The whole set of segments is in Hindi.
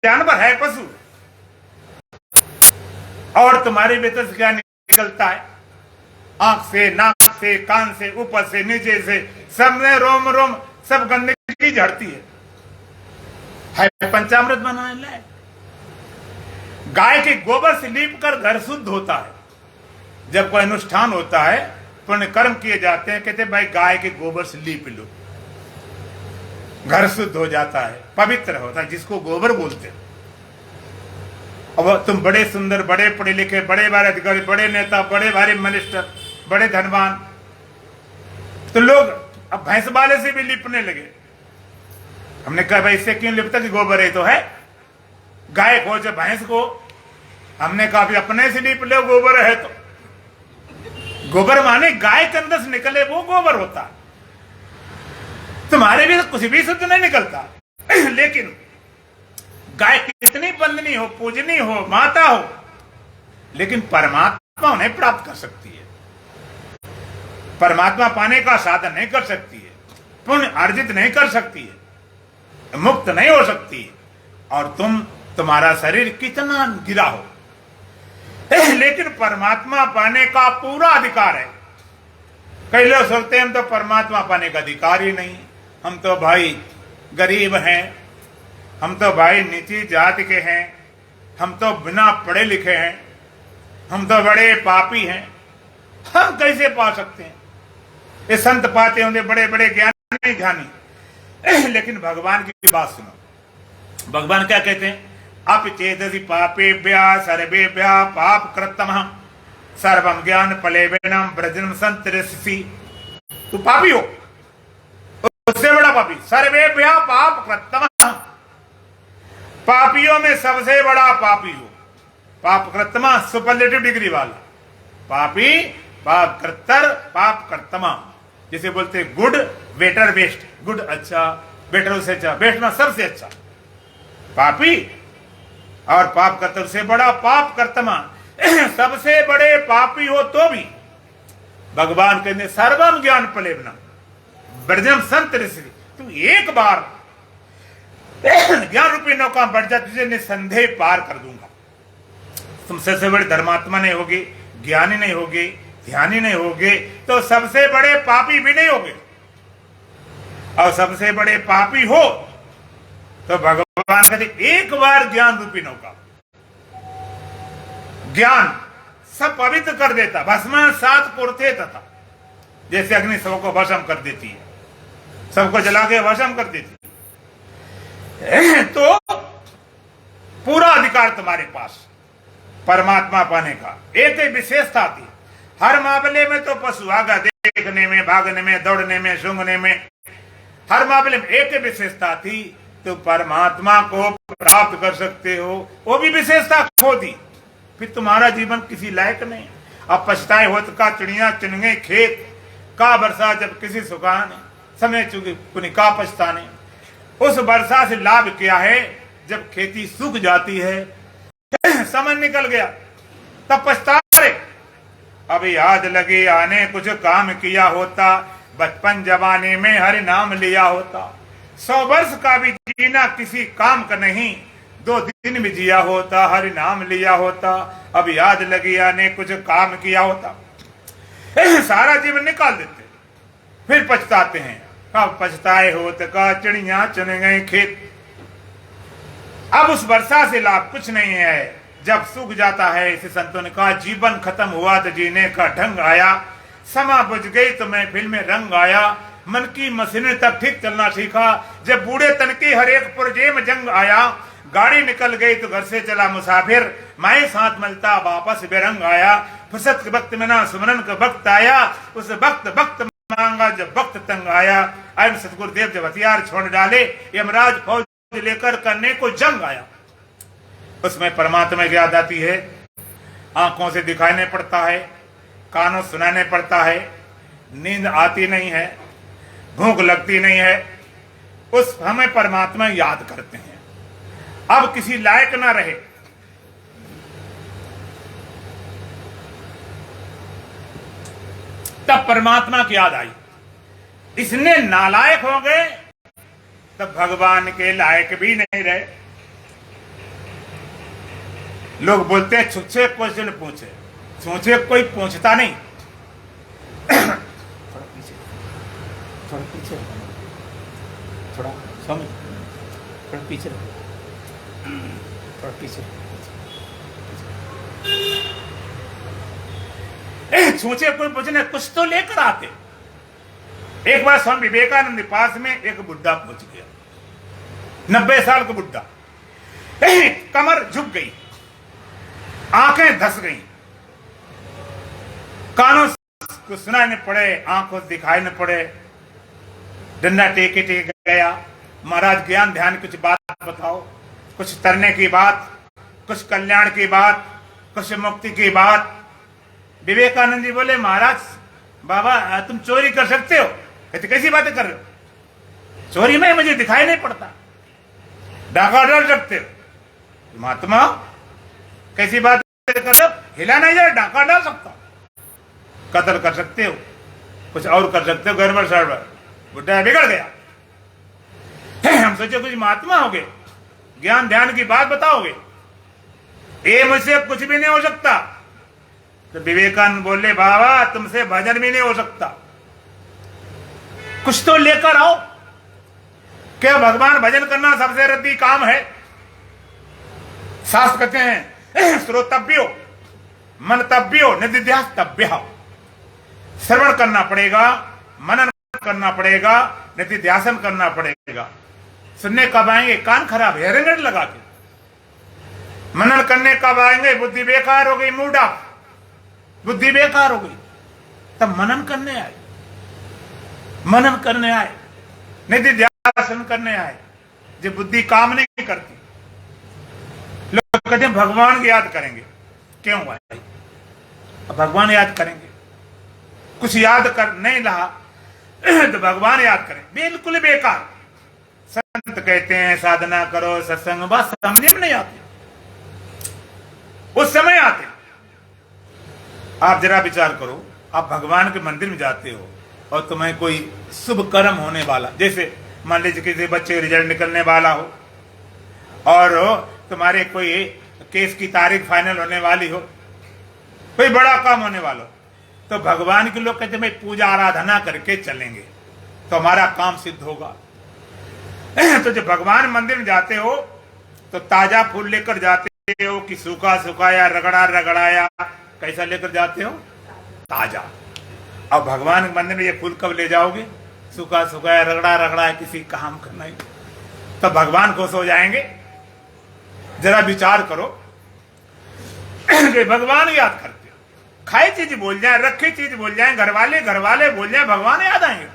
जानवर है, पशु, और तुम्हारे भीतर से क्या निकलता है? आंख से, नाक से, कान से, ऊपर से, नीचे से, सब में रोम रोम सब गंदगी झड़ती है पंचामृत बनाने लायक। गाय के गोबर से लीप कर घर शुद्ध होता है। जब कोई अनुष्ठान होता है, पुण्य कर्म किए जाते हैं, कहते भाई गाय के गोबर से लीप लो, घर शुद्ध हो जाता है, पवित्र होता है, जिसको गोबर बोलते हैं। अब तुम बड़े सुंदर, बड़े पढ़े लिखे, बड़े भारी अधिकारी, बड़े नेता, बड़े भारी मिनिस्टर, बड़े धनवान, तो लोग अब भैंस वाले से भी लिपने लगे। हमने कहा भाई इससे क्यों लिपता? कि गोबर है तो है। गाय को जब भैंस को, हमने कहा भी अपने से लिप लो, गोबर है तो। गोबर माने गाय के अंदर से निकले वो गोबर होता है। तुम्हारे भी कुछ भी शुद्ध नहीं निकलता लेकिन गाय कितनी बंदनी हो, पूजनी हो, माता हो, लेकिन परमात्मा उन्हें प्राप्त कर सकती है। परमात्मा पाने का साधन नहीं कर सकती है, पुण्य अर्जित नहीं कर सकती है, मुक्त नहीं हो सकती है। और तुम्हारा शरीर कितना गिरा हो, लेकिन परमात्मा पाने का पूरा अधिकार है। कई लोग सोचते हैं हम तो परमात्मा पाने का अधिकार ही नहीं, हम तो भाई गरीब हैं, हम तो भाई नीची जाति के हैं, हम तो बिना पढ़े लिखे हैं, हम तो बड़े पापी हैं, हम कैसे पा सकते हैं? ये संत पाते होंगे, बड़े बड़े ज्ञानी ध्यानी। लेकिन भगवान की बात सुनो, भगवान क्या कहते हैं? अपचेदसि पापेभ्यः सर्वेभ्यः पाप कृतमः सर्वं ज्ञान फलेभ्यः ब्रजनं संतरिष्यसि। तू पापी हो, उससे बड़ा पापी, सर्वेभ्यः पाप कृतमः, पापियों में सबसे बड़ा पापी हो। पाप कृतमा सुपरलेटिव डिग्री वाला पापी, पाप कृतर, पाप कर्तमा, जिसे बोलते गुड, बेटर, बेस्ट। गुड अच्छा, बेटर उससे अच्छा, बेस्ट में सबसे अच्छा पापी, और पाप कर्तर से बड़ा पाप कर्तमा। सबसे बड़े पापी हो तो भी भगवान कहते सर्वम ज्ञान फलेभ्यः ब्रजनं संतरिष्यसि। तू एक बार ज्ञान रूपी नौका बढ़ जा, तुझे निसंदेह पार कर दूंगा। तुम सबसे बड़े धर्मात्मा नहीं होगे, ज्ञानी नहीं होगे, ध्यानी नहीं होगे, तो सबसे बड़े पापी भी नहीं होगे। और सबसे बड़े पापी हो तो भगवान कहते एक बार ज्ञान रूपी नौका, ज्ञान सब पवित्र कर देता। भस्म सात कुरते तथा, जैसे अग्नि सबको भस्म कर देती है, सबको जला के भस्म कर देती है। तो पूरा अधिकार तुम्हारे पास परमात्मा पाने का। एक विशेषता थी, हर मामले में तो पशु आगा देखने में, भागने में, दौड़ने में, सूंघने में, हर मामले में एक विशेषता थी, तो परमात्मा को प्राप्त कर सकते हो, वो भी विशेषता खो दी, फिर तुम्हारा जीवन किसी लायक नहीं। अब पछताए होत का चिड़िया चुन गए खेत, का वर्षा जब किसी सुखाने, समय चुकी पुनि का पछताने। उस वर्षा से लाभ क्या है? जब खेती सूख जाती है, समय निकल गया, तब पछता रहे। अब याद लगे आने कुछ काम किया होता, बचपन जवानी में हरि नाम लिया होता। 100 वर्ष का भी जीना किसी काम का नहीं, 2 दिन भी जिया होता, हरि नाम लिया होता। अब याद लगी आने कुछ काम किया होता, सारा जीवन निकाल देते, फिर पछताते हैं। अब पछताए होत का चिड़िया चुन गए खेत। अब उस वर्षा से लाभ कुछ नहीं है, जब सूख जाता है। इसे संतों ने कहा जीवन खत्म हुआ तो जीने का ढंग आया, समा बुझ गई तो महफिल में रंग आया, मन की मशीनें तक ठीक चलना सीखा, जब बूढ़े तन के हर एक पुरजे में जंग आया। गाड़ी निकल गई तो घर से चला मुसाफिर, माए साथ मिलता वापस बेरंग आया। फुर्सत के वक्त में ना सुमरन का वक्त आया, उस वक्त मांगा जब वक्त तंग आया। अयम सतगुरुदेव जब हथियार छोड़ डाले, यमराज फौज लेकर करने को जंग आया। उसमें परमात्मा की याद आती है, आंखों से दिखाने पड़ता है, कानों सुनाने पड़ता है, नींद आती नहीं है, भूख लगती नहीं है, उस हमें परमात्मा याद करते हैं। अब किसी लायक ना रहे, तब परमात्मा की याद आई। इसने नालायक हो गए, तब भगवान के लायक भी नहीं रहे। लोग बोलते हैं छुच्छे क्वेश्चन पूछे, सोचे कोई पूछता नहीं। थोड़ा पीछे, थोड़ा पीछे, थोड़ा समझ, थोड़ा पीछे, थोड़ा पीछे। सोचे कोई पूछने, कुछ तो लेकर आते। एक बार स्वामी विवेकानंद के पास में एक बुढ़ा पहुंच गया, 90 साल का बुढ़ा। कमर झुक गई, आंखें धस गई, कानों को सुनाई न पड़े, आंखों से दिखाई न पड़े। डंडा टेके टेके गया, महाराज ज्ञान ध्यान कुछ बात बताओ, कुछ तरने की बात, कुछ कल्याण की बात, कुछ मुक्ति की बात। विवेकानंद जी बोले, महाराज बाबा तुम चोरी कर सकते हो? कहते कैसी बातें कर रहे हो? चोरी में मुझे दिखाई नहीं पड़ता। डाका डाल सकते हो? महात्मा कैसी बात कर रहे हो? हिला नहीं जाए, डाका डाल सकता। कत्ल कर सकते हो, कुछ और कर सकते हो, गड़बड़ सड़बड़। बुढ़ा बिगड़ गया। हम सोचे कुछ महात्मा होगे, ज्ञान ध्यान की बात बताओगे, ये मुझसे कुछ भी नहीं हो सकता। तो विवेकानंद बोले, बाबा तुमसे भजन भी नहीं हो सकता, कुछ तो लेकर आओ। क्या भगवान भजन करना सबसे रद्दी काम है? शास्त्र कहते हैं श्रोतव्यो मनतव्यो निधिध्यासतव्य। श्रवण करना पड़ेगा, मनन करना पड़ेगा, निधिध्यासन करना पड़ेगा। सुनने कब आएंगे? कान खराब है, हेयरिंग एड लगा के। मनन करने कब आएंगे? बुद्धि बेकार हो गई, मूड ऑफ, बुद्धि बेकार हो गई। तब मनन करने आए, मनन करने आए, निधिध्यासन करने आए। जो बुद्धि काम नहीं करती, लोग कहते हैं भगवान याद करेंगे। क्यों भाई? भगवान याद करेंगे, कुछ याद कर नहीं रहा तो भगवान याद करें, बिल्कुल बेकार। संत कहते हैं साधना करो, सत्संग, बस समझ में नहीं आती, उस समय आते। आप जरा विचार करो, आप भगवान के मंदिर में जाते हो और तुम्हें कोई शुभ कर्म होने वाला, जैसे मान लीजिए किसी बच्चे का रिजल्ट निकलने वाला हो और तुम्हारे कोई केस की तारीख फाइनल होने वाली हो, कोई बड़ा काम होने वाला हो, तो भगवान के लोग कहते हैं भाई पूजा आराधना करके चलेंगे तो हमारा काम सिद्ध होगा। तो जब भगवान मंदिर में जाते हो तो ताजा फूल लेकर जाते हो कि सूखा सुखाया रगड़ा रगड़ाया? कैसा लेकर जाते हो? ताजा। अब भगवान के मंदिर में ये फूल कब ले जाओगे? सूखा सुखाया रगड़ा रगड़ाया, किसी काम करना ही तो भगवान खुश हो जाएंगे? जरा विचार करो कि भगवान याद करते हो, खाई चीज बोल जाए, रखी चीज बोल जाए, घर वाले बोल जाए, भगवान याद आएंगे।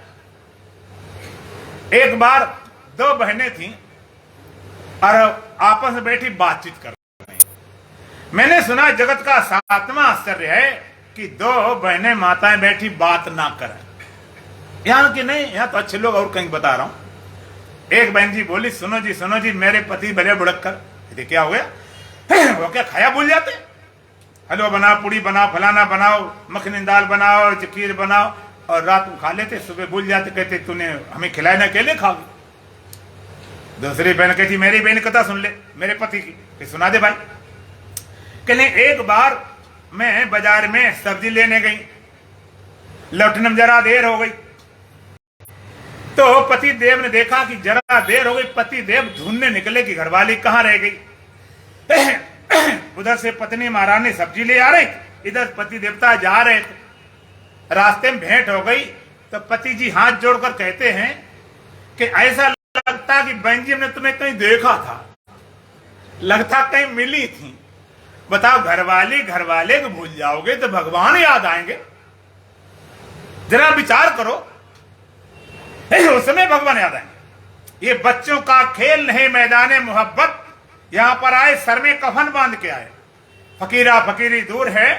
एक बार दो बहनें थीं और आपस में बैठी बातचीत कर रही। मैंने सुना जगत का 7वां आश्चर्य है कि दो बहनें माताएं बैठी बात ना करें। यहां की नहीं, यहां तो अच्छे लोग और कहीं बता रहा हूं। एक बहन जी बोली, सुनो जी मेरे पति बड़े बुड़क्कर। क्या हो गया? वो क्या खाया भूल जाते? हलवा बनाओ, पूड़ी बनाओ, फलाना बनाओ, मखनी दाल बनाओ, खीर बनाओ, और रात को खा लेते, सुबह भूल जाते। कहते तूने हमें खिलाए ना, अकेले खाओगे। दूसरी बहन कहती, मेरी बहन कथा सुन ले मेरे पति की। सुना दे भाई। कहने एक बार मैं बाजार में सब्जी लेने गई, लौटने में जरा देर हो गई तो पति देव ने देखा कि जरा देर हो गई। पति देव ढूंढने निकले कि घरवाली कहां रह गई। उधर से पत्नी महारानी सब्जी ले आ रही, इधर पति देवता जा रहे थे। रास्ते में भेंट हो गई तो पति जी हाथ जोड़कर कहते हैं कि ऐसा लगता कि बहन जी ने तुम्हें कहीं देखा था, लगता कहीं मिली थी। बताओ, घरवाले को भूल जाओगे तो भगवान याद आएंगे? जरा विचार करो, उस समय भगवान याद आएंगे। ये बच्चों का खेल नहीं, मैदाने मोहब्बत। यहां पर आए, सर में कफन बांध के आए। फकीरा फकीरी दूर है,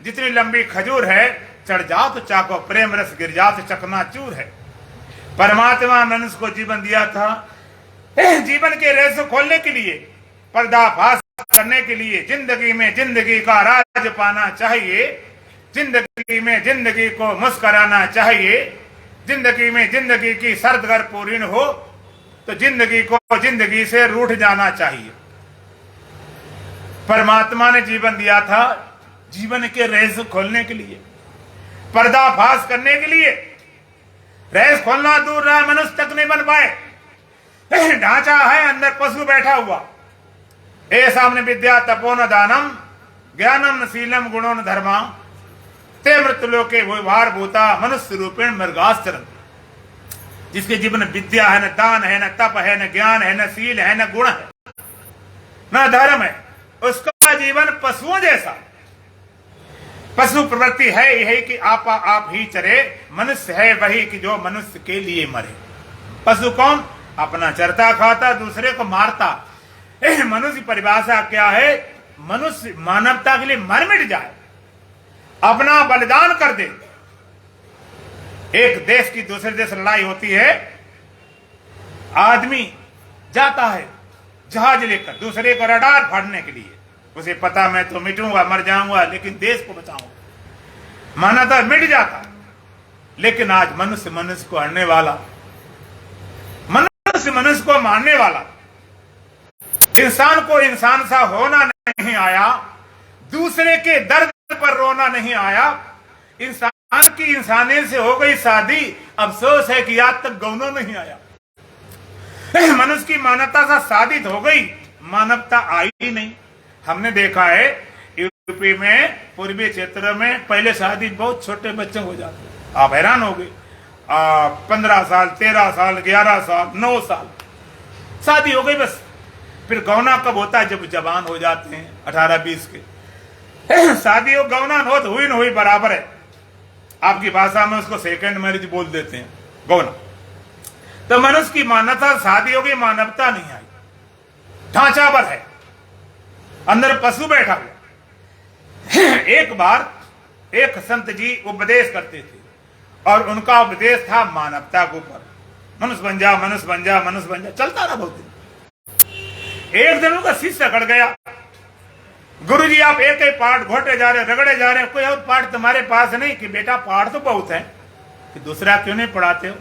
जितनी लंबी खजूर है, चढ़ जाओ तो चाको, प्रेम रस गिर जाओ तो चकनाचूर है। परमात्मा मनुष्य को जीवन दिया था, जीवन के रहस्य खोलने के लिए, पर्दाफाश करने के लिए। जिंदगी में जिंदगी का राज पाना चाहिए, जिंदगी में जिंदगी को मुस्कराना चाहिए। जिंदगी में जिंदगी की शर्त अगर पूरी हो तो जिंदगी को जिंदगी से रूठ जाना चाहिए। परमात्मा ने जीवन दिया था जीवन के रहस्य खोलने के लिए, पर्दाफाश करने के लिए। रहस्य खोलना दूर रहा, मनुष्य तक नहीं बन पाए। ढांचा है, अंदर पशु बैठा हुआ। ऐसा हमने विद्या तपोन दानम ज्ञानम न शीलम गुणो न धर्मा ते मृत्युलोके व्यवहार भूता मनुष्य रूपेण मृगाश्चरण। जिसके जीवन में विद्या है, न दान है, न तप है, न ज्ञान है, न शील है, न गुण है, न धर्म है, उसका जीवन पशुओं जैसा। पशु प्रवृत्ति है यही कि आप ही चरे, मनुष्य है वही कि जो मनुष्य के लिए मरे। पशु कौन? अपना चरता खाता, दूसरे को मारता। मनुष्य परिभाषा क्या है? मनुष्य मानवता के लिए मर मिट जाए, अपना बलिदान कर दे। एक देश की दूसरे देश लड़ाई होती है, आदमी जाता है जहाज लेकर दूसरे को रडार फाड़ने के लिए। उसे पता मैं तो मिटूंगा, मर जाऊंगा, लेकिन देश को बचाऊंगा। मानवता मिट जाता। लेकिन आज मनुष्य मनुष्य को हरने वाला, मनुष्य मनुष्य को मारने वाला, इंसान को इंसान सा होना नहीं आया, दूसरे के दर्द पर रोना नहीं आया। इंसान की इंसानियत से हो गई शादी, अफसोस है कि आज तक गौनो नहीं आया। मनुष्य की मानवता सा साधित हो गई, मानवता आई ही नहीं। हमने देखा है यूपी में, पूर्वी क्षेत्र में पहले शादी बहुत छोटे बच्चे हो जाते, आप हैरान हो गए। 15 साल, 13 साल, 11 साल, 9 साल शादी हो गई बस। फिर गौना कब होता है? जब जवान हो जाते हैं 18-20 के। शादी हो, गौना हो तो हुई न हुई बराबर है। आपकी भाषा में उसको सेकंड मैरिज बोल देते हैं, गौना। तो मनुष्य की मानवता शादी हो गई, मानवता नहीं आई, ढांचा पर है, अंदर पशु बैठा हुआ। एक बार एक संत जी उपदेश करते थे और उनका उपदेश था मानवता के ऊपर। मनुष्य बन जा, मनुष्य बन जा, मनुष्य बन जा, चलता रहा बहुत दिन। एक दिन उनका शिष्य अकड़ गया, गुरुजी आप एक ही पाठ घोटे जा रहे, रगड़े जा रहे, कोई और पाठ तुम्हारे पास नहीं? कि बेटा पाठ तो बहुत है, कि दूसरा क्यों नहीं पढ़ाते हो?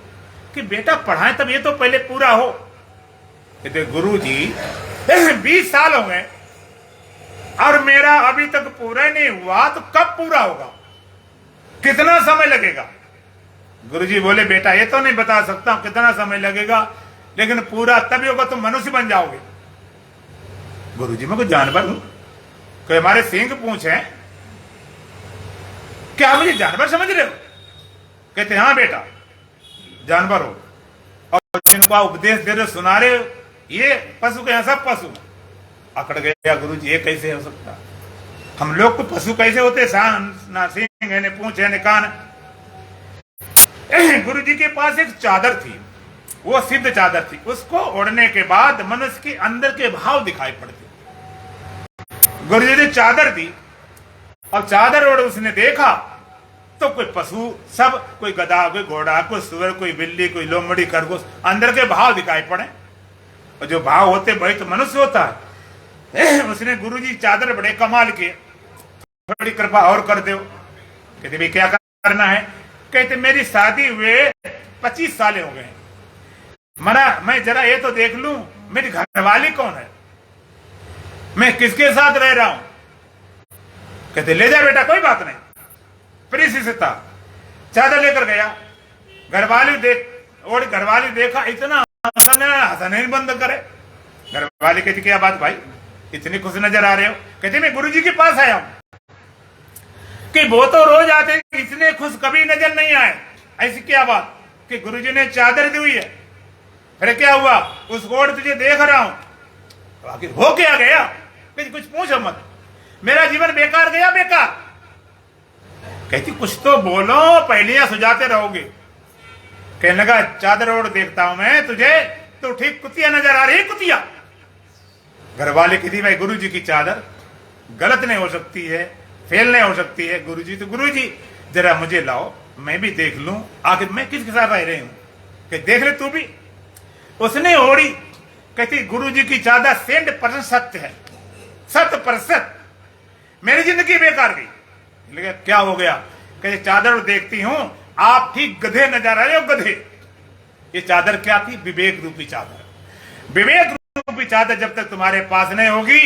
कि बेटा पढ़ाएं तब ये तो पहले पूरा हो। कहते गुरुजी 20 साल हो गए और मेरा अभी तक पूरा नहीं हुआ, तो कब पूरा होगा? कितना समय लगेगा? गुरुजी बोले बेटा ये तो नहीं बता सकता कितना समय लगेगा, लेकिन पूरा तभी होगा तुम मनुष्य बन जाओगे। गुरुजी मैं कोई जानवर हूं? कोई हमारे सिंह पूंछ है, क्या आप मुझे जानवर समझ रहे हो? कहते हाँ बेटा जानवर हो, और जिनको उपदेश दे रहे सुना रहे हो ये पशु के यहाँ सब पशु। अकड़ गया गुरुजी ये कैसे हो सकता? हम लोग को पशु कैसे होते? ना सिंह है, न पूंछ है, न कान। गुरुजी के पास एक चादर थी, वो सिद्ध चादर थी। उसको ओढ़ने के बाद मनुष्य के अंदर के भाव दिखाई पड़ते। गुरुजी ने चादर दी और चादर ओढ़ उसने देखा तो कोई पशु सब, कोई गधा, कोई घोड़ा, कोई सुअर, कोई बिल्ली, कोई लोमड़ी, खरगोश, अंदर के भाव दिखाई पड़े। और जो भाव होते वही तो मनुष्य होता है। उसने गुरुजी चादर बड़े कमाल किए, थोड़ी कृपा और कर दो। कहते भाई क्या करना है? कहते मेरी शादी हुए 25 साल हो गए, मरा मैं जरा ये तो देख लूं मेरी घरवाली कौन है, मैं किसके साथ रह रहा हूं। कहते ले जा बेटा कोई बात नहीं। प्रीसी से था, चादर लेकर गया, घरवाली घरवाली देखा, इतना हंसना नहीं बंद करे। घरवाली कहती क्या बात भाई इतनी खुश नजर आ रहे हो? कहते मैं गुरुजी के पास आया हूं कि वो तो रोज आते, इतने खुश कभी नजर नहीं आए। ऐसी क्या बात? कि गुरुजी ने चादर दी हुई है। फिर क्या हुआ? उस गोड़ तुझे देख रहा हूं, आखिर हो क्या गया? कुछ पूछो मत, मेरा जीवन बेकार गया बेकार। कहती कुछ तो बोलो, पहलियां सुझाते रहोगे। कहने लगा चादर ओढ़ देखता हूं मैं तुझे, तो ठीक कुतिया नजर आ रही है, कुतिया। घरवाले कहती भाई गुरुजी की चादर गलत नहीं हो सकती है, फेल नहीं हो सकती है। गुरुजी तो गुरुजी जरा मुझे लाओ मैं भी देख लूं आखिर मैं किसके साथ रह रही हूं। कि देख ले तू भी। उसने ओढ़ी, कहती गुरुजी की चादर 100% सत्य है, 100%। मेरी जिंदगी बेकार गई। लेकिन क्या हो गया? कहते चादर देखती हूं आप ठीक गधे नजर आ रहे हो, गधे। ये चादर क्या थी? विवेक रूपी चादर। विवेक रूपी चादर जब तक तुम्हारे पास नहीं होगी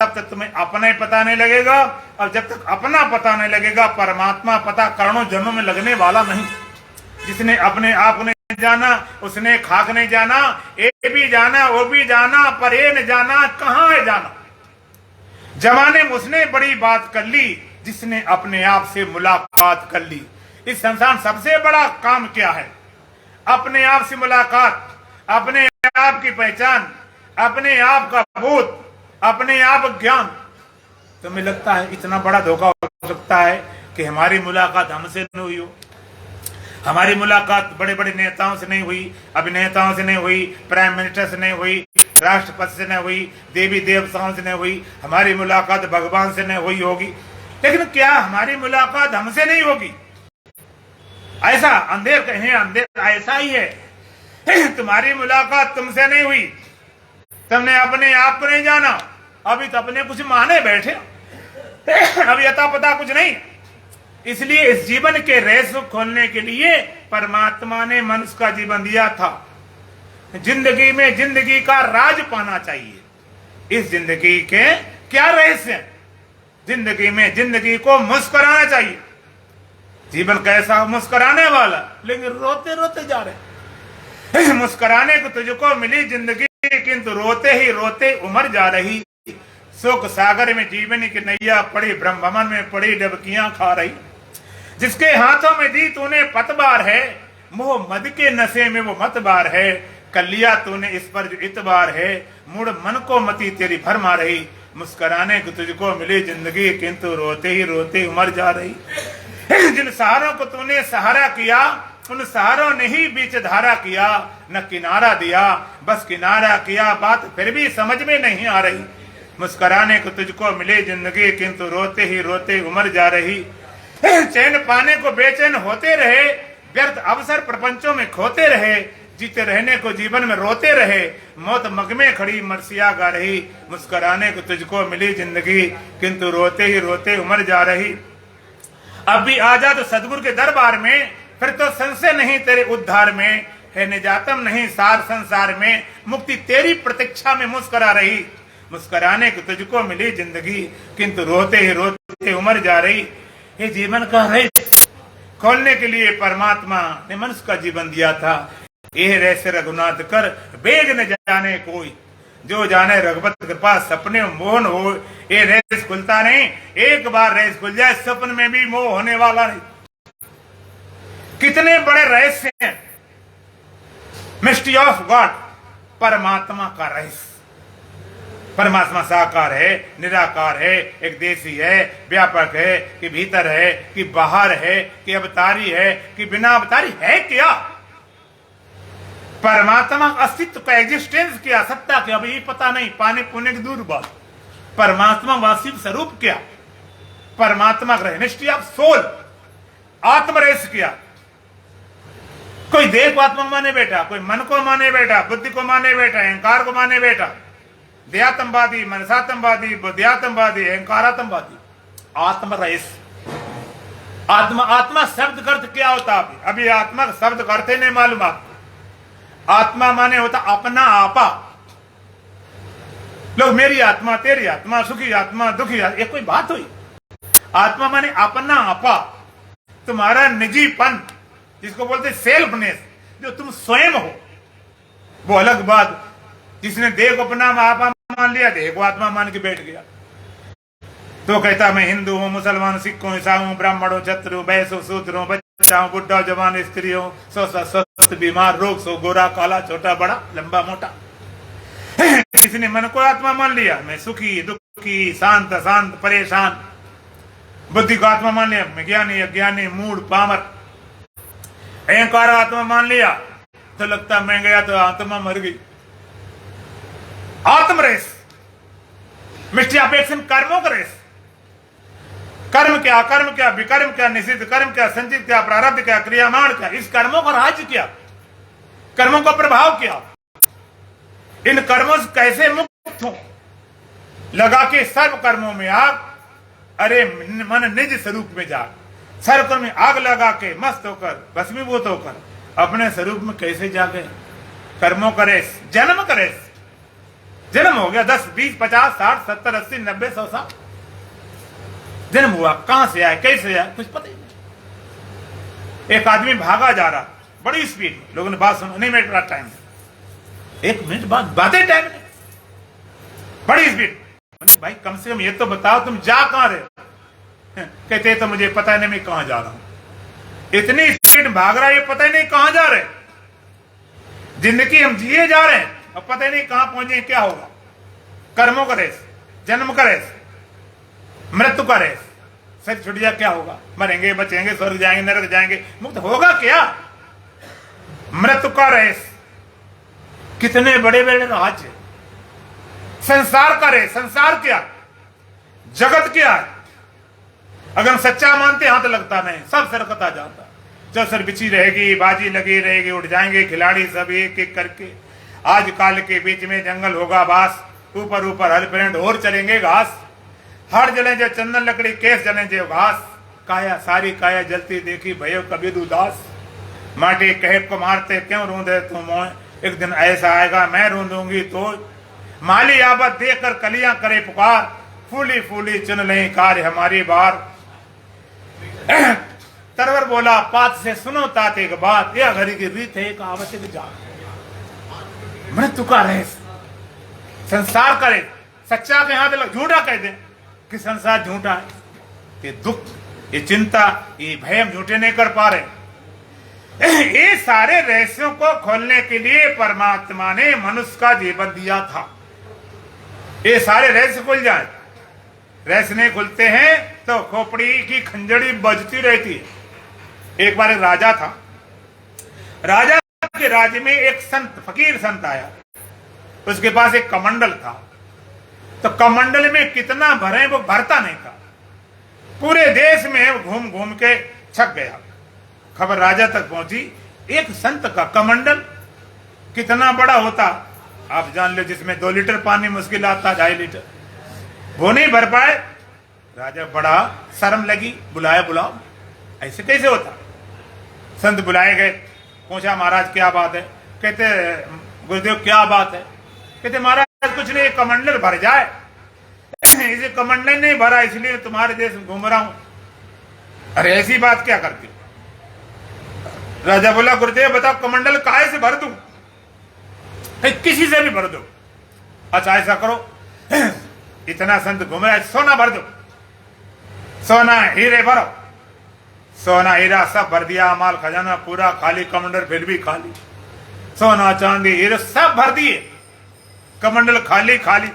तब तक तुम्हें अपना ही पता नहीं लगेगा, और जब तक अपना पता नहीं लगेगा परमात्मा पता करोड़ों जन्मों में लगने वाला नहीं। जिसने अपने आप को नहीं जाना उसने खाक नहीं जाना, ए भी जाना वो भी जाना, पर ये न जाना कहां है जाना। जमाने में उसने बड़ी बात कर ली जिसने अपने आप से मुलाकात कर ली। इस संसार सबसे बड़ा काम क्या है? अपने आप से मुलाकात, अपने आप की पहचान, अपने आप का बोध, अपने आप ज्ञान। तो मुझे लगता है इतना बड़ा धोखा हो सकता है कि हमारी मुलाकात हमसे नहीं हुई हो। हमारी मुलाकात बड़े बड़े नेताओं से नहीं हुई, अभिनेताओं से नहीं हुई, प्राइम मिनिस्टर से नहीं हुई, राष्ट्रपति से नहीं हुई, देवी देवताओं से नहीं हुई। हमारी मुलाकात भगवान से नहीं हुई होगी, लेकिन क्या हमारी मुलाकात हमसे नहीं होगी? ऐसा अंधेर कहें, अंधेर ऐसा ही है। तुम्हारी मुलाकात तुमसे नहीं हुई, तुमने अपने आप को नहीं जाना, अभी तो अपने कुछ माने बैठे, अभी अता पता कुछ नहीं। इसलिए इस जीवन के रहस्य को खोलने के लिए परमात्मा ने मनुष्य का जीवन दिया था। जिंदगी में जिंदगी का राज पाना चाहिए। इस जिंदगी के क्या रहस्य? जिंदगी में जिंदगी को मुस्कुराना चाहिए। जीवन कैसा? मुस्कुराने वाला, लेकिन रोते रोते जा रहे। मुस्कुराने को तुझको मिली जिंदगी, किंतु रोते ही रोते उमर जा रही। शोक सागर में जीवन की नैया पड़ी, ब्रह्ममन में पड़ी डबकियां खा रही। जिसके हाथों में दी तूने पतवार है, मोह मद के नशे में वो मतबार है। कर लिया तूने इस पर जो इतबार है, मुड़ मन को मती तेरी भरमा रही। मुस्कुराने को तुझको मिली जिंदगी, किंतु रोते ही रोते उमर जा रही। जिन सहारों को तूने सहारा किया, उन सहारों ने ही बीच धारा किया। न किनारा दिया, बस किनारा किया, बात फिर भी समझ में नहीं आ रही। मुस्कुराने को तुझको मिली जिंदगी, किंतु रोते ही रोते उमर जा रही। चैन पाने को बेचैन होते रहे, व्यर्थ अवसर प्रपंचों में खोते रहे। जीते रहने को जीवन में रोते रहे, मौत मग में खड़ी मरसिया गा रही। मुस्कुराने को तुझको मिली जिंदगी, किंतु रोते ही रोते उमर जा रही। अब भी आजा तो सदगुरु के दरबार में, फिर तो संशय नहीं तेरे उद्धार में। है निजातम नहीं सार संसार में, मुक्ति तेरी प्रतीक्षा में मुस्कुरा रही। मुस्कुराने को तुझको मिली जिंदगी, किंतु रोते ही रोते उमर जा रही। ये जीवन का रहस्य खोलने के लिए परमात्मा ने मनुष्य का जीवन दिया था। ये रहस्य रघुनाथ कर वेग न जाने कोई, जो जाने रघुपत कृपा सपने मोहन हो। ये रहस्य खुलता नहीं, एक बार रहस्य खुल जाए सपन में भी मोह होने वाला नहीं। कितने बड़े रहस्य हैं। मिस्ट्री ऑफ गॉड, परमात्मा का रहस्य। परमात्मा साकार है, निराकार है, एक देशी है, व्यापक है, कि भीतर है, कि बाहर है, कि अवतारी है, कि बिना अवतारी है। क्या परमात्मा अस्तित्व का एग्जिस्टेंस क्या, सत्ता क्या, अभी पता नहीं। पाने पुण्य की दूर बात। परमात्मा वास्तविक स्वरूप क्या? परमात्मा का मिस्ट्री ऑफ सोल, आत्मरहस्य क्या? कोई देह को आत्मा माने बैठा, कोई मन को माने बैठा, बुद्धि को माने बैठा, अहंकार को माने बैठा। देहात्मवादी, मनसात्मवादी, बुद्धियात्मवादी, अहंकारात्मवादी। आत्मरहस्य, आत्मा, आत्मा शब्द का अर्थ क्या होता है? अभी आत्मा शब्द का अर्थ नहीं मालूम आपको। आत्मा माने होता अपना आपा। लोग मेरी आत्मा, तेरी आत्मा, सुखी आत्मा, दुखी आत्मा, ये कोई बात हुई? आत्मा माने अपना आपा, तुम्हारा निजीपन, जिसको बोलते सेल्फनेस, जो तुम स्वयं हो, वो अलग बात। जिसने देह को अपना आपा मान लिया, देह को आत्मा मान के बैठ गया, तो कहता मैं हिंदू हूं, मुसलमान, सिख हूं, ईसाई हूं, ब्राह्मण हूं, क्षत्रिय हूं, वैश्य हूं, शूद्र हूं, बच्चा हूं, बुढ़ा, जवान, स्त्री हूं, स्वस्थ, बीमार, रोग सो, गोरा, काला, छोटा, बड़ा, लंबा, मोटा। किसी मन को आत्मा मान लिया, मैं सुखी, दुखी, शांत, अशांत, परेशान। बुद्धि को आत्मा मान लिया, मैं ज्ञानी, अज्ञानी, मूढ़, पामर। अहंकार आत्मा मान लिया तो लगता मैं गया तो आत्मा मर गई। आत्मरेस, मिस्ट्री ऑफ एक्शन, कर्मों का रेस। कर्म क्या, कर्म क्या, विकर्म क्या, निषिद्ध कर्म क्या, संचित क्या, प्रारब्ध क्या, क्रियामाण क्या, इस कर्मों का राज्य क्या, कर्मों का प्रभाव क्या, इन कर्मों से कैसे मुक्त हो। लगा के सर्व कर्मों में आग, अरे मन निज स्वरूप में जाग। सर्व कर्म में आग लगा के मस्त होकर, भस्मीभूत होकर अपने स्वरूप में कैसे जागे। कर्मों का रेस, जन्म का रेस। जन्म हो गया 10, 20, 50, 60, 70, 80, 90, 100 साल जन्म हुआ। कहां से आया, कैसे आया, कुछ पता ही नहीं। एक आदमी भागा जा रहा बड़ी स्पीड में, लोगों ने बात सुना, नहीं मिनट बाद टाइम, 1 मिनट बाद बातें टाइम नहीं, बड़ी स्पीड। भाई कम से कम ये तो बताओ तुम जा कहां रहे हो? कहते तो मुझे पता नहीं मैं कहां जा रहा हूं। इतनी स्पीड भाग रहा है, ये पता ही नहीं कहां जा रहे। जिंदगी हम जिए जा रहे हैं और पता ही नहीं कहां पहुंचे, क्या होगा। कर्मों का रेस, जन्म का रेस, मृत्यु का रेस, सर छुट जाए क्या होगा, मरेंगे, बचेंगे, स्वर्ग जाएंगे, नरक जाएंगे, मुक्त होगा क्या। मृत्यु का रेस, कितने बड़े बड़े राज्य, संसार का रेस। संसार क्या, जगत क्या है, अगर हम सच्चा मानते हाथ लगता नहीं, सब सरकता जाता। चौसर बिछी रहेगी, बाजी लगी रहेगी, उठ जाएंगे खिलाड़ी सब एक एक करके। आज काल के बीच में जंगल होगा बास, ऊपर ऊपर हल पेड़ और चलेंगे घास। हर जले जो चंदन लकड़ी, केस जले जो घास। काया सारी काया जलती देखी, भयो कबीर उदास। माटी कहे को मारते क्यों रूंदे तू मोह, एक दिन ऐसा आएगा मैं रूंदूंगी तो। माली आबद देकर कलियां करे पुकार, फूली फूली चुन ले कार्य हमारी बार। तरवर बोला पात से सुनो तात एक बात, यह घड़ी की रीत है एक आवश्यक जान। मृत्यु का रेस, संसार का रेस, सच्चा के हाथ लग, झूठा कह दे कि संसार झूठा है। ये दुख, ये चिंता, ये भय हम झूठे नहीं कर पा रहे। ये सारे रहस्यों को खोलने के लिए परमात्मा ने मनुष्य का जीवन दिया था। ये सारे रहस्य खुल जाए, रहस्य नहीं खुलते हैं तो खोपड़ी की खंजड़ी बजती रहती है। एक बार एक राजा था, राजा के राज्य में एक संत, फकीर संत आया। उसके पास एक कमंडल था, तो कमंडल में कितना भरे वो भरता नहीं था। पूरे देश में घूम घूम के छक गया। खबर राजा तक पहुंची, एक संत का कमंडल कितना बड़ा होता आप जान लो, जिसमें 2 लीटर पानी मुश्किल आता, 2.5 लीटर, वो नहीं भर पाए। राजा बड़ा शर्म लगी, बुलाया, बुलाओ, ऐसे कैसे होता। संत बुलाए गए, पूछा महाराज क्या बात है। कहते गुरुदेव क्या बात है। कहते महाराज कुछ नहीं, कमंडल भर जाए, इसे कमंडल नहीं भरा इसलिए तुम्हारे देश में घूम रहा हूं। अरे ऐसी बात क्या करती। राजा बोला गुरुदेव बताओ कमंडल काहे से भर दूं, किसी से भी भर दो। अच्छा ऐसा करो, इतना संत घूम रहा है, सोना भर दो, सोना हीरे भरो। सोना हीरा सब भर दिया, माल खजाना पूरा खाली, कमंडल फिर भी खाली। सोना चांदी हीरे सब भर दिए, कमंडल खाली खाली।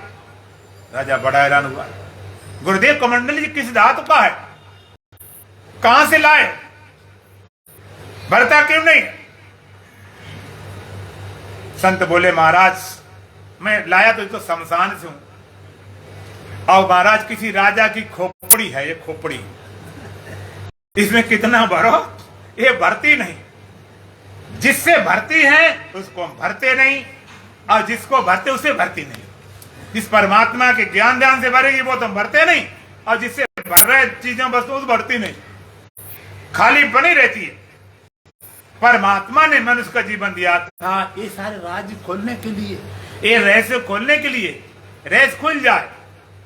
राजा बड़ा हैरान हुआ, गुरुदेव कमंडल जी किस धातु का है, कहां से लाए, भरता क्यों नहीं। संत बोले महाराज मैं लाया तो शमशान से हूं। और महाराज किसी राजा की खोपड़ी है, ये खोपड़ी, इसमें कितना भरो, ये भरती नहीं। जिससे भरती है उसको हम भरते नहीं, और जिसको भरते उसे भरती नहीं। जिस परमात्मा के ज्ञान ध्यान से भरेगी वो तो हम भरते नहीं, और जिससे भर रहे चीजें वस्तु भरती नहीं, खाली बनी रहती है। परमात्मा ने मनुष्य का जीवन दिया था ये सारे राज्य खोलने के लिए, ये रहस्य खोलने के लिए। रहस्य खुल जाए,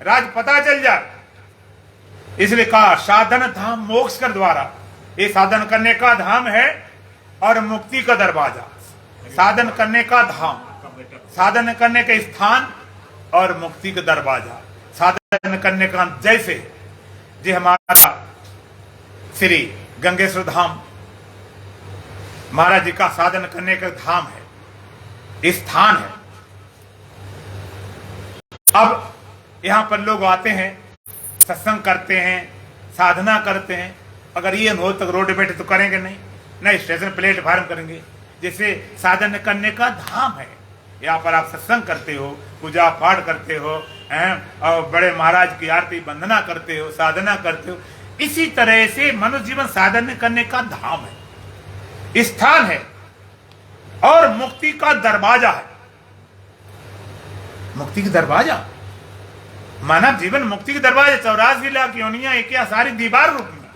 राज पता चल जाए, इसलिए कहा साधन धाम मोक्ष कर द्वारा। ये साधन करने का धाम है और मुक्ति का दरवाजा। साधन करने का धाम, साधन करने का स्थान और मुक्ति का दरवाजा। साधन करने का जैसे जो हमारा श्री गंगेश्वर धाम महाराज जी का साधन करने का धाम है, स्थान है। अब यहां पर लोग आते हैं, सत्संग करते हैं, साधना करते हैं। अगर ये हो तो रोड बैठे तो करेंगे नहीं, स्टेशन प्लेटफार्म करेंगे। जैसे साधन करने का धाम है, यहाँ पर आप सत्संग करते हो, पूजा पाठ करते हो, और बड़े महाराज की आरती वंदना करते हो, साधना करते हो। इसी तरह से मनुष्य जीवन साधन करने का धाम है, स्थान है और मुक्ति का दरवाजा है। मुक्ति का दरवाजा, मानव जीवन मुक्ति के दरवाजे। 84 लाख योनियां एक या सारी दीवार रूप में,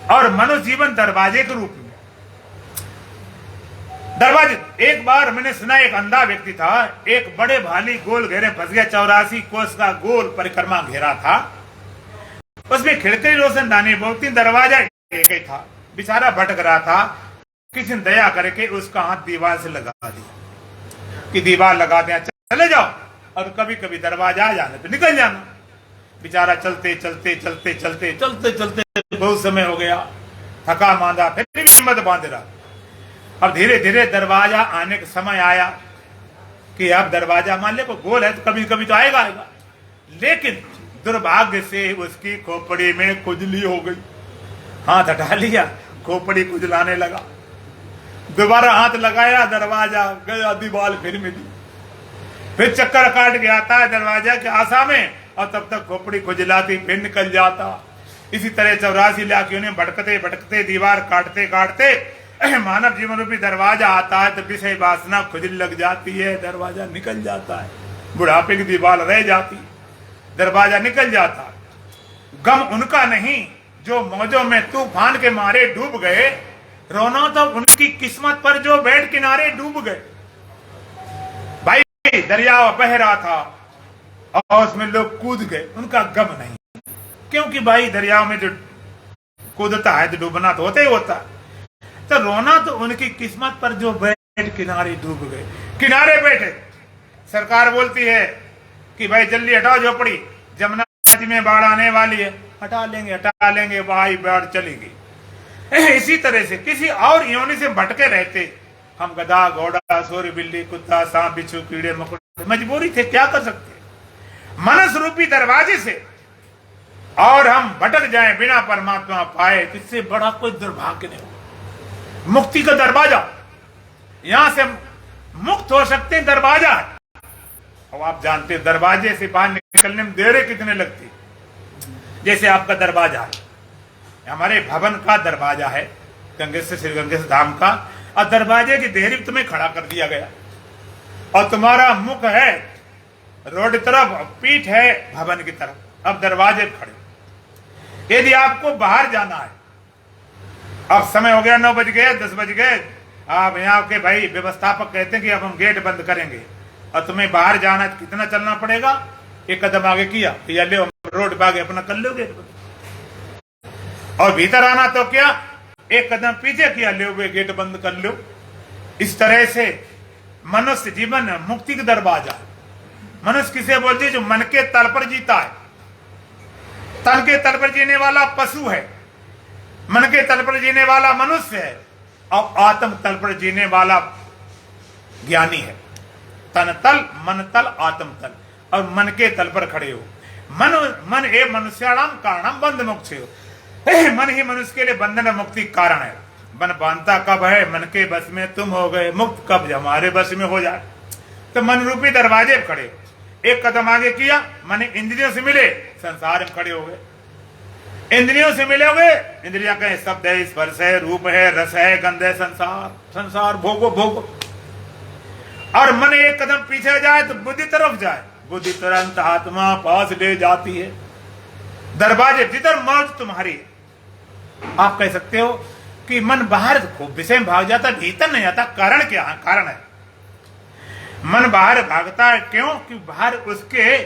और मनुष्य जीवन दरवाजे के रूप में। दरवाजे, एक बार मैंने सुना एक अंधा व्यक्ति था, एक बड़े भाली गोल घेरे फंस गया, 84 कोस का गोल परिक्रमा घेरा था, उसमें खिड़की रोशनदानी बहुत ही, दरवाजा एक ही था, बेचारा भटक रहा था। किसी ने दया करके उसका हाथ दीवार से लगा दिया कि दीवार लगा दिया, चले जाओ और कभी कभी दरवाजा आ जाने पे निकल जाना। बेचारा चलते चलते चलते चलते चलते चलते बहुत समय हो गया, थका मांदा, फिर भी हिम्मत बांध रहा। अब धीरे धीरे दरवाजा आने का समय आया कि अब दरवाजा मान ले वो गोल है तो कभी कभी तो आएगा आएगा, लेकिन दुर्भाग्य से उसकी खोपड़ी में खुजली हो गई। हाथ हटा लिया, खोपड़ी खुजलाने लगा, दोबारा हाथ लगाया, दरवाजा गया, दीवार फिर मिली, फिर चक्कर काट गया था दरवाजा के आशा में, और तब तक खोपड़ी खुजलाती, फिर निकल जाता। इसी तरह 84 लाख में भटकते भटकते, दीवार काटते काटते मानव जीवन रूपी दरवाजा आता है तो विषय वासना खुजली लग जाती है, दरवाजा निकल जाता है, बुढ़ापे की दीवार रह जाती, दरवाजा निकल जाता। गम उनका नहीं जो मौजों में तूफान के मारे डूब गए, रोना तो उनकी किस्मत पर जो बैठ किनारे डूब गए। भाई दरिया बह रहा था और उसमें लोग कूद गए, उनका गम नहीं, क्योंकि भाई दरिया में जो कूदता है तो डूबना तो होता ही होता। तो रोना तो उनकी किस्मत पर जो बैठ किनारे डूब गए, किनारे बैठे। सरकार बोलती है कि भाई जल्दी हटाओ झोपड़ी, जमुना नदी में बाढ़ आने वाली है, हटा लेंगे भाई, बाढ़ चलेगी। इसी तरह से किसी और योनि से भटके रहते हम, गधा घोड़ा सूर बिल्ली कुत्ता सांप बिच्छू कीड़े मकोड़े, मजबूरी थे, क्या कर सकते। मनस रूपी दरवाजे से और हम भटक जाएं बिना परमात्मा पाए, इससे बड़ा कोई दुर्भाग्य नहीं। मुक्ति का दरवाजा, यहां से मुक्त हो सकते हैं, दरवाजा है। अब आप जानते हैं दरवाजे से बाहर निकलने में देर कितने लगती। जैसे आपका दरवाजा है, हमारे भवन का दरवाजा है, गंगेश्वर श्री गंगेश्वर धाम का, और दरवाजे की देहरी तुम्हें खड़ा कर दिया गया, और तुम्हारा मुख है रोड तरफ, पीठ है भवन की तरफ, अब दरवाजे खड़े। यदि आपको बाहर जाना है, अब समय हो गया, 9 बज गए, 10 बज गए, आप यहाँ के भाई व्यवस्थापक कहते हैं कि अब हम गेट बंद करेंगे, और तुम्हें बाहर जाना है, कितना चलना पड़ेगा, एक कदम आगे किया, ले रोड पे आगे अपना कर लो गेट बंद, और भीतर आना तो क्या, एक कदम पीछे किया, ले हुए गेट बंद कर लो। इस तरह से मनुष्य जीवन मुक्ति का दरवाजा। मनुष्य किसे बोलते हैं, जो मन के तल पर जीता है। तन के तल पर जीने वाला पशु है, मन के तल पर जीने वाला मनुष्य है, और आत्म तल पर जीने वाला ज्ञानी है। तन तल, मन तल, आत्म तल, और मन के तल पर खड़े हो। मन ए मनुष्याणाम कारणम बंध मुक्त हो। मन ही मनुष्य के लिए बंधन मुक्ति कारण है। मन बांधता कब है, मन के बस में तुम हो गए, मुक्त कब हमारे बस में हो जाए। तो मन रूपी दरवाजे पर खड़े, एक कदम आगे किया, मन इंद्रियों से मिले, संसार में खड़े हो गए। इंद्रियों से मिलोगे, इंद्रियां कहें शब्द है, स्पर्श है, रूप है, रस है, गंध है, संसार भोगो भोगो। और मन एक कदम पीछे जाए तो बुद्धि तरफ जाए, बुद्धि तुरंत आत्मा पास ले जाती है। दरवाजे जिधर मौज तुम्हारी है। आप कह सकते हो कि मन बाहर खूब विषय में भाग जाता, भीतर नहीं आता, कारण क्या है? कारण है मन बाहर भागता है, क्यों कि बाहर उसके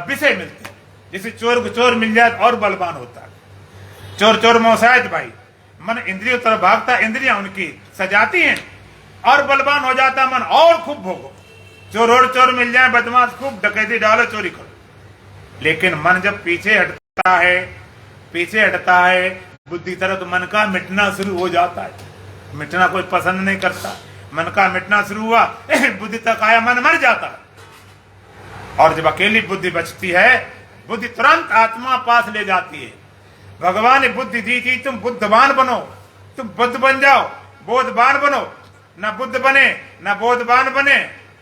विषय मिलते हैं। जैसे चोर को चोर मिल जाए और बलवान होता है, चोर मोहसायत भाई। मन इंद्रियों तरफ भागता, इंद्रियां उनकी सजाती हैं और बलवान हो जाता मन, और खूब भोगो। चोर मिल जाए, बदमाश खूब डकैती डालो, चोरी करो। लेकिन मन जब पीछे हटता है बुद्धि तरफ, तो मन का मिटना शुरू हो जाता है। मिटना कोई पसंद नहीं करता, मन का मिटना शुरू हुआ, बुद्धि तक आया, मन मर जाता है। और जब अकेली बुद्धि बचती है, बुद्धि तुरंत आत्मा पास ले जाती है। भगवान ने बुद्धि दी थी, तुम बुद्धवान बनो, तुम बुद्ध बन जाओ, बोधवान बनो। ना बुद्ध बने ना बोधवान बने,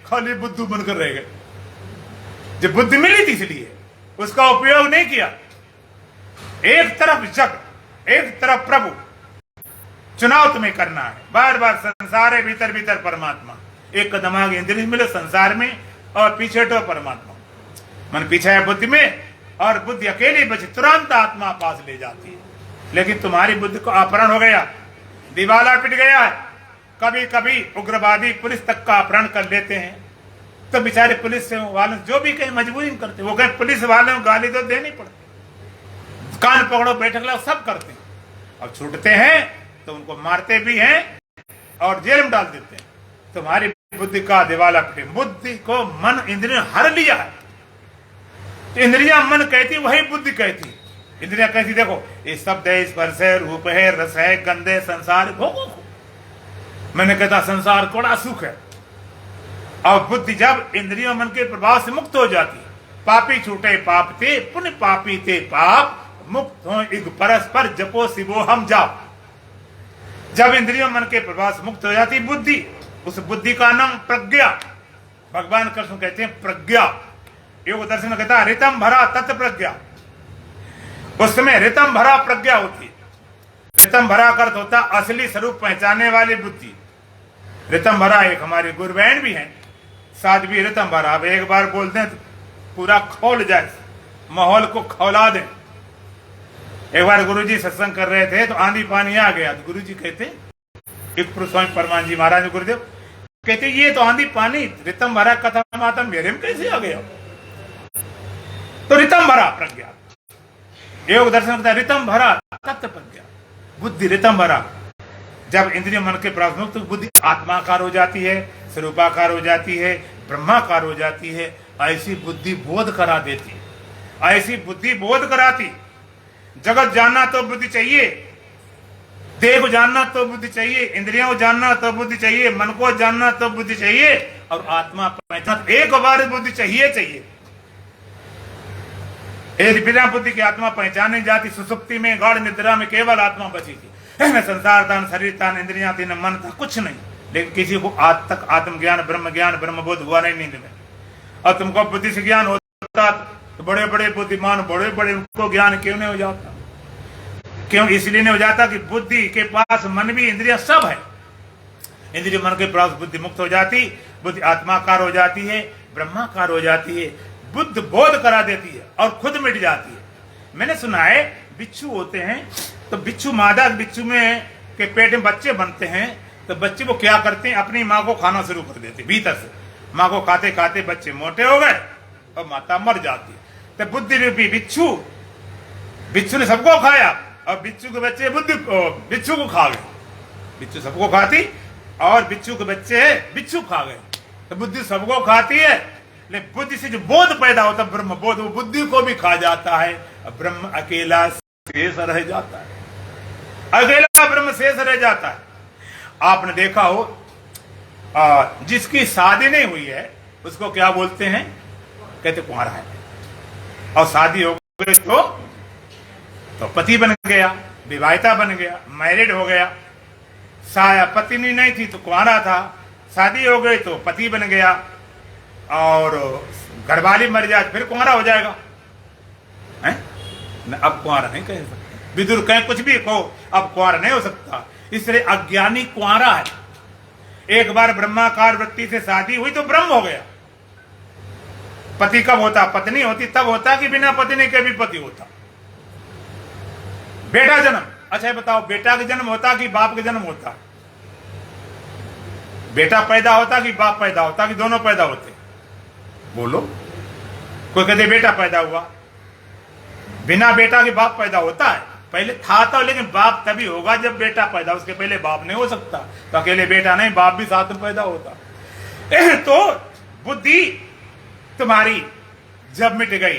खाली बुद्धू बनकर रह गए। जब बुद्धि मिली थी इसलिए उसका उपयोग नहीं किया। एक तरफ जग, एक तरफ प्रभु, चुनाव तुम्हें करना है। बार बार संसार है, भीतर भीतर परमात्मा। एक कदम आगे इंद्रिय मिले संसार में, और पीछे हटो परमात्मा। मन पीछे है बुद्धि में, और बुद्धि अकेली बची, तुरंत आत्मा पास ले जाती है। लेकिन तुम्हारी बुद्धि को अपहरण हो गया, दिवाला पिट गया है, कभी कभी उग्रवादी पुलिस तक का अपहरण कर लेते हैं, तो बेचारे पुलिस वाले जो भी कहीं मजबूरी करते, वो कहीं पुलिस वाले गाली तो देनी पड़ती, कान पकड़ो बैठक लो सब करते हैं, और छूटते हैं तो उनको मारते भी हैं और जेल में डाल देते हैं। तुम्हारी बुद्धि का दिवाला पिटे, बुद्धि को मन इंद्रियों हर लिया है। तो इंद्रियां मन कहती वही बुद्धि कहती, इंद्रियां कहती देखो ये शब्द है, स्पर्श है, रूप है, रस है, गंधे, संसार भोगो। मैंने कहता संसार बड़ा सुख है। और बुद्धि जब इंद्रियों मन के प्रभाव से मुक्त हो जाती, पापी छूटे पाप थे, पुण्य पापी थे पाप, मुक्त हो इग परस्पर जपो शिवो हम जाप। जब इंद्रियों मन के प्रभाव से मुक्त हो जाती बुद्धि, उस बुद्धि का नाम प्रज्ञा। भगवान कृष्ण कहते हैं प्रज्ञा। योग दर्शन में कहता है रितम भरा तत्व प्रज्ञा। उस समय रितम भरा प्रज्ञा होती है। रितम भरा का अर्थ होता असली स्वरूप पहचानने वाली बुद्धि। रितम भरा एक हमारी गुरु बहन भी है, साध्वी रितम भरा। अब एक बार बोलते हैं तो पूरा खोल जाए, माहौल को खौला दें। एक बार गुरुजी सत्संग कर रहे थे तो आंधी पानी आ गया, तो गुरुजी कहते एक स्वामी परमान जी महाराज गुरुदेव कहते ये तो आंधी पानी रितम भरा कथा माता मेरे में कैसे आ गया? तो रितम भरा प्रज्ञा, योग दर्शन करता है रितम भरा तत्व प्रज्ञा, बुद्धि रितम भरा। जब इंद्रिय मन के प्राथमिक तो बुद्धि आत्माकार हो जाती है, स्वरूपाकार हो जाती है, ब्रह्माकार हो जाती है। ऐसी बुद्धि बोध करा देती, ऐसी बुद्धि बोध कराती। जगत जानना तो बुद्धि चाहिए, देह को जानना तो बुद्धि चाहिए, इंद्रियों को जानना तो बुद्धि चाहिए, मन को जानना तो बुद्धि चाहिए, और आत्मा पहचान एक बार बुद्धि चाहिए। यदि बिना बुद्धि की आत्मा पहचान नहीं जाती, सुसुप्ति में गाढ़ निद्रा में केवल आत्मा बची थी। संसार दान, शरीर दान, इंद्रियां थी, न मन था, कुछ नहीं। लेकिन किसी को आज तक आत्मज्ञान, ब्रह्म बोध हुआ नहीं नींद में। और तुमको बुद्धि से ज्ञान होता तो बड़े बड़े बुद्धिमान, बड़े बड़े उनको ज्ञान क्यों नहीं हो जाता? क्यों? इसलिए नहीं हो जाता कि बुद्धि के पास मन भी, इंद्रिया सब है। इंद्रिय मन के पास बुद्धि मुक्त हो जाती, बुद्धि आत्माकार हो जाती है, ब्रह्माकार हो जाती है, बुद्ध बोध करा देती है और खुद मिट जाती है। मैंने सुना है बिच्छू होते हैं, तो बिच्छू मादा बिच्छू में के पेट में बच्चे बनते हैं, तो बच्चे वो क्या करते हैं, अपनी माँ को खाना शुरू कर देते भीतर से। माँ को खाते खाते बच्चे मोटे हो गए और माता मर जाती। तो बुद्धि रूपी बिच्छू ने सबको खाया और बिच्छू के बच्चे बिच्छू को खा गए। बिच्छू सबको खाती और बिच्छू के बच्चे बिच्छू खा गए। तो बुद्धि सबको खाती है, लेकिन बुद्धि से जो बोध पैदा होता है ब्रह्म बोध, वो बुद्धि को भी खा जाता है। ब्रह्म अकेला शेष रह जाता है, अकेला ब्रह्म शेष रह जाता है। आपने देखा हो जिसकी शादी नहीं हुई है उसको क्या बोलते हैं? कहते कुंवारा है। और शादी हो गई तो पति बन गया, विवाहिता बन गया, मैरिड हो गया। पत्नी नहीं थी तो कुंवारा था, शादी हो गई तो पति बन गया, और घरवाली मर जाए फिर कुंवारा हो जाएगा। हैं? अब कुंवारा नहीं कह सकते, विदुर कहें कुछ भी कहो, अब कुंवारा नहीं हो सकता। इसलिए अज्ञानी कुंवारा है। एक बार ब्रह्माकार वृत्ति से शादी हुई तो ब्रह्म हो गया। पति कब होता? पत्नी होती तब होता कि बिना पत्नी के भी पति होता। बेटा जन्म, अच्छा बताओ बेटा का जन्म होता कि बाप का जन्म होता? बेटा पैदा होता कि बाप पैदा होता कि दोनों पैदा होते? बोलो। कोई कहते बेटा पैदा हुआ, बिना बेटा के बाप पैदा होता है? पहले था तो, लेकिन बाप तभी होगा जब बेटा पैदा, उसके पहले बाप नहीं हो सकता। तो अकेले बेटा नहीं, बाप भी साथ में पैदा होता। तो बुद्धि तुम्हारी जब मिट गई,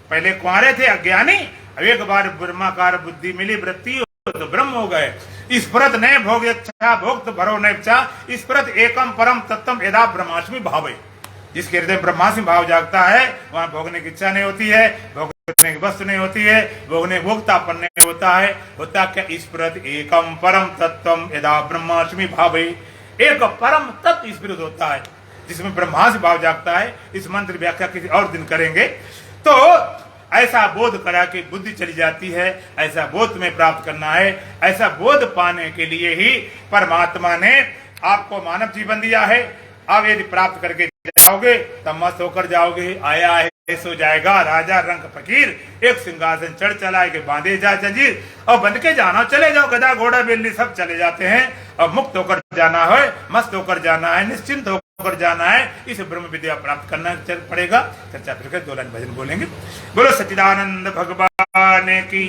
पहले कुंवारे थे अज्ञानी, अब एक बार ब्रह्माकार बुद्धि मिली, वृत्ति तो ब्रह्म हो गए। इस परत नए भोग इच्छा भोक्त भरो नैपचा, इस परत एकम परम तत्वम यदा ब्रह्मास्मि भावे। जिसके हृदय ब्रह्मास्मि भाव जागता है वहां भोगने की इच्छा नहीं होती है, भोगने की वस्तु नहीं होती है, भोगने भोक्तापन नहीं होता है। होता क्या? इस परत एकम परम तत्वम यदा ब्रह्मास्मि भावे। एक परम तत्व स्पिरिट होता है जिसमें ब्रह्मास्मि भाव जागता है। इस मंत्र व्याख्या किसी और दिन करेंगे। तो ऐसा बोध करा के बुद्धि चली जाती है। ऐसा बोध तुम्हें प्राप्त करना है। ऐसा बोध पाने के लिए ही परमात्मा ने आपको मानव जीवन दिया है। अब यदि प्राप्त करके जाओगे तब मस्त होकर जाओगे। आया है सो जाएगा राजा रंग फकीर, एक सिंहासन चढ़ चलाए के बांधे जा जंजीर, और बंध के जाना चले जाओ, गधा घोड़ा बिल्ली सब चले जाते हैं, और मुक्त होकर जाना है, मस्त होकर जाना है, निश्चिंत होकर जाना है, इस ब्रह्म विद्या प्राप्त करना पड़ेगा। चर्चा फिर दो लाइन भजन बोलेंगे। बोलो सच्चिदानंद भगवान की।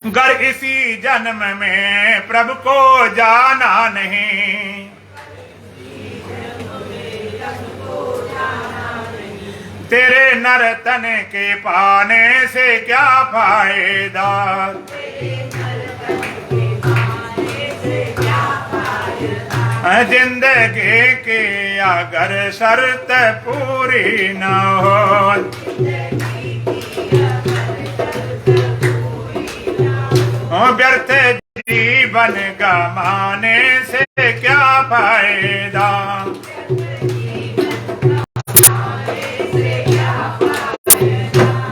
गर इसी जन्म में प्रभु को जाना नहीं, तेरे नर्तन के पाने से क्या फायदा, जिंदगी की अगर शर्त पूरी न हो, व्यर्थ जीवन गमाने से क्या फायदा।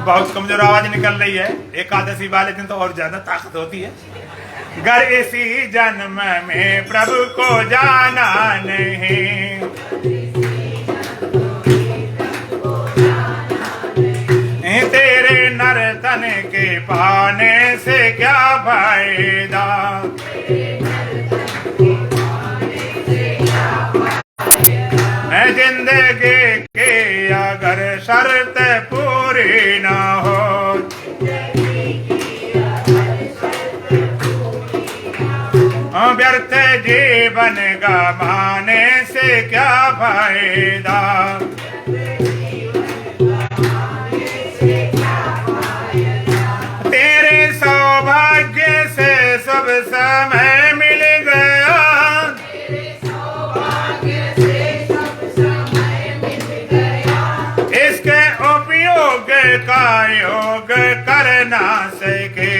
बहुत कमजोर आवाज निकल रही है, एकादशी वाले दिन तो और ज्यादा ताकत होती है। गर इसी जन्म में प्रभु को जाना नहीं, तेरे नर्तन के पाने से क्या फायदा, जिंदगी के अगर शर्त पूरी ना हो, व्यर्थ जीवन गमाने से क्या फायदा। तेरे सौभाग्य से सब समय मिल गया, इसके उपयोग का योग करना सके,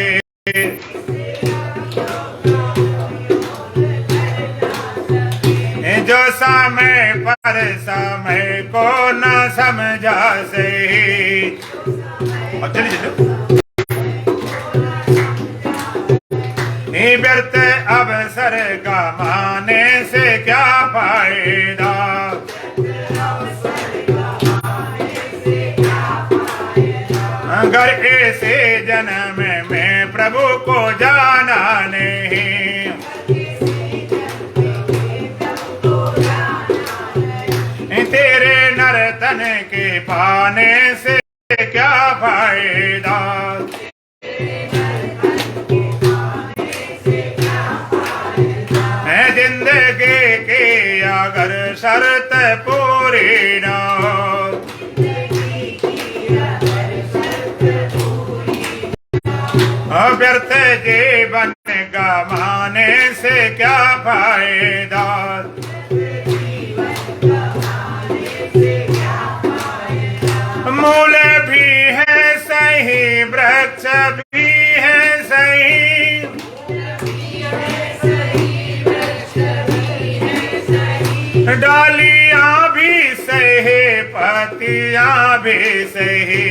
जो समय पर समय को न समझा सही। और चलिए व्यर्थ अवसर गमाने से क्या फायदा, अगर ऐसे जन्म में प्रभु को जाना नहीं, तेरे नर्तन के पाने से क्या फायदा, जिंदगी की अगर शर्त पूरी न हो, व्यर्थ जीवन गमाने से क्या फायदा। मूल भी है सही, वृक्ष भी है सही, डालियां भी सही, पत्तियां भी सही,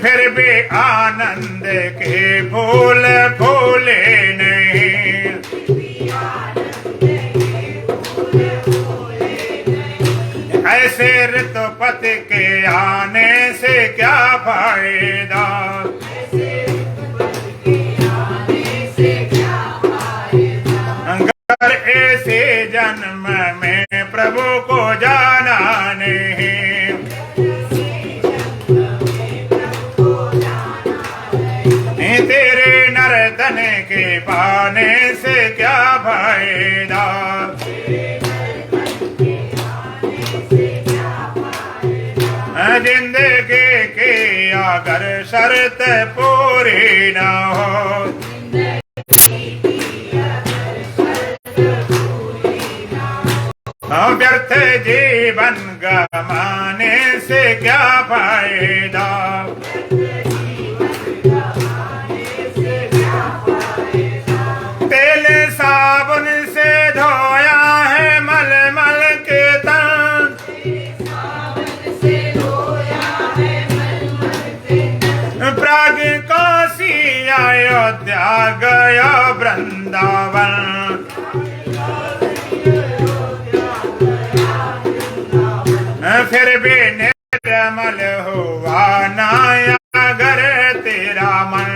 फिर भी आनंद के फूल फूले नहीं, ऐसे ऋतुपत के आने से क्या फायदा, अगर ऐसे जन्म में प्रभु को जाना नहीं, तेरे नर्तन के पाने से क्या फायदा, जिंदगी की अगर शर्त पूरी न हो, व्यर्थ जीवन गमाने से क्या फायदा। तेल साबुन से धोया है मल मल के तन, प्राग काशी अयोध्या गया वृंदावन, फिर भी निर्मल हुआ ना अगर तेरा मन।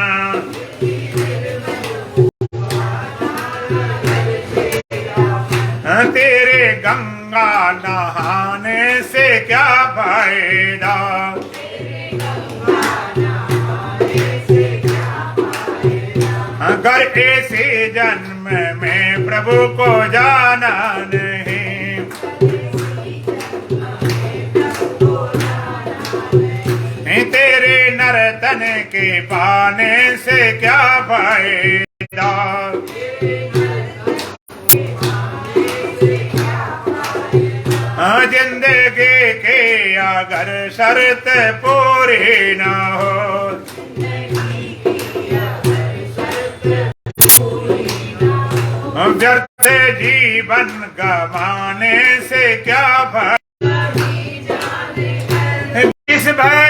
तेरे गंगा नहाने से क्या फायदा, अगर ऐसे जन्म में प्रभु को जाना नहीं। तेरे नर्तन के पाने से क्या फायदा, जिंदगी के अगर शर्त पूरी ना हो, व्यर्थ जीवन गवाने से क्या फायदा। इस बार